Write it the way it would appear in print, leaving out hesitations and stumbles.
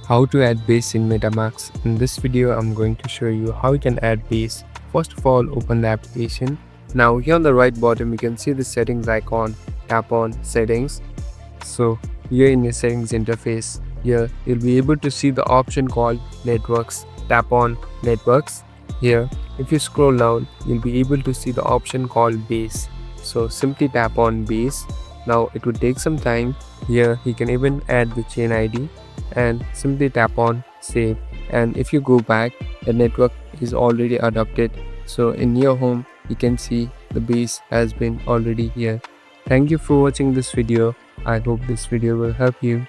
How to add Base in Metamask. In this video, I'm going to show you how you can add Base. First of all, open the application. Now here on the right bottom, you can see the settings icon. Tap on settings. So here in the settings interface, here you'll be able to see the option called networks. Tap on networks. Here, if you scroll down, you'll be able to see the option called Base. So simply tap on Base. Now it will take some time. Here you can even add the chain ID and simply tap on save, and if you go back, the network is already adopted. So in your home you can see the base has been already here. Thank you for watching this video. I hope this video will help you.